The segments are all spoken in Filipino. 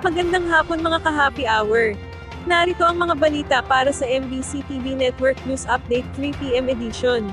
Magandang hapon mga ka-happy hour. Narito ang mga balita para sa MBC TV Network News Update 3 PM edition.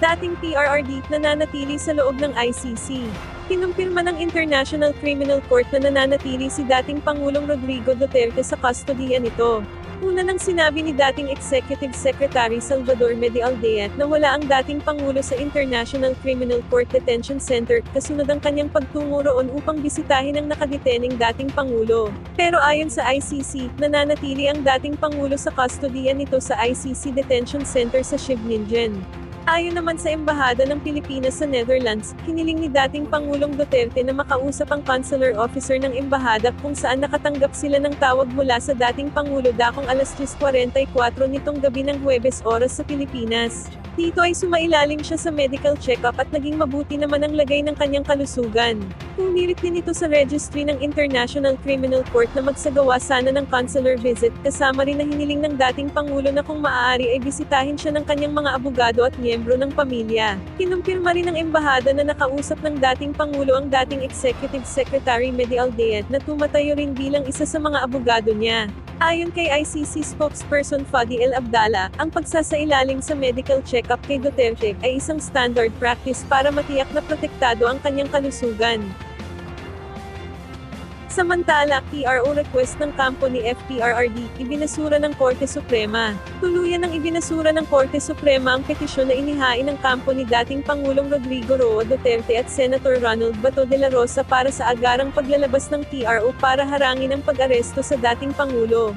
Dating PRRD nananatili sa loob ng ICC. Kinumpirma ng International Criminal Court na nananatili si dating Pangulong Rodrigo Duterte sa kustodiya nito. Una nang sinabi ni dating Executive Secretary Salvador Medialdea na wala ang dating Pangulo sa International Criminal Court Detention Center, kasunod ang kanyang pagtungo roon upang bisitahin ang nakadetening dating Pangulo. Pero ayon sa ICC, nananatili ang dating Pangulo sa kustodiya nito sa ICC Detention Center sa Scheveningen. Ayon naman sa Embahada ng Pilipinas sa Netherlands, hiniling ni dating Pangulong Duterte na makausap ang consular officer ng embahada kung saan nakatanggap sila ng tawag mula sa dating Pangulo dakong alas 10:44 nitong gabi ng Huwebes oras sa Pilipinas. Dito ay sumailalim siya sa medical check-up at naging mabuti naman ang lagay ng kanyang kalusugan. Pumilit din ito sa registry ng International Criminal Court na magsagawa sana ng consular visit, kasama rin na hiniling ng dating Pangulo na kung maaari ay bisitahin siya ng kanyang mga abogado at miyembro ng pamilya. Kinumpirma rin ng embahada na nakausap ng dating Pangulo ang dating Executive Secretary Medialdea na tumatayo rin bilang isa sa mga abogado niya. Ayon kay ICC spokesperson Fadi El Abdallah, ang pagsasailalim sa medical check-up kay Duterte ay isang standard practice para matiyak na protektado ang kanyang kalusugan. Samantala, PRO request ng kampo ni FPRRD, ibinasura ng Korte Suprema. Tuluyan ng ibinasura ng Korte Suprema ang petisyon na inihain ng kampo ni dating Pangulong Rodrigo Roa Duterte at Senator Ronald Bato de la Rosa para sa agarang paglalabas ng PRO para harangin ang pag-aresto sa dating Pangulo.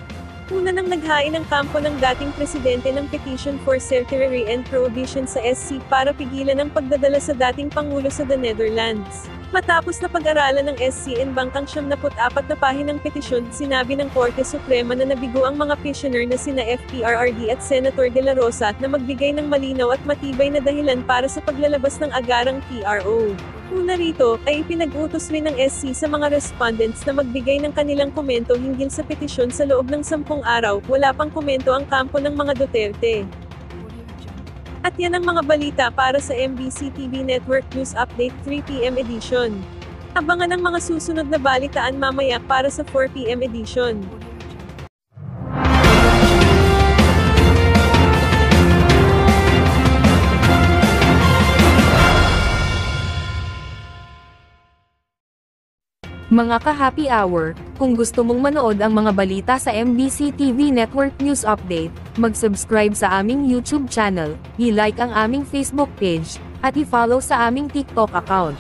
Una nang naghain ang kampo ng dating presidente ng Petition for Certiorari and Prohibition sa SC para pigilan ang pagdadala sa dating Pangulo sa the Netherlands. Matapos na pag-aralan ng SCN bangkang 74 na pahinang petisyon, sinabi ng Korte Suprema na nabigo ang mga petitioner na sina FPRRD at Senator de la Rosa na magbigay ng malinaw at matibay na dahilan para sa paglalabas ng agarang PRO. Una rito, ay ipinag-utos rin ng SC sa mga respondents na magbigay ng kanilang komento hinggil sa petisyon sa loob ng 10 araw, wala pang komento ang kampo ng mga Duterte. At yan ang mga balita para sa MBC TV Network News Update 3 PM edition. Abangan ang mga susunod na balitaan mamaya para sa 4 PM edition. Mga ka-happy hour, kung gusto mong manood ang mga balita sa MBC TV Network News Update, mag-subscribe sa aming YouTube channel, i-like ang aming Facebook page, at i-follow sa aming TikTok account.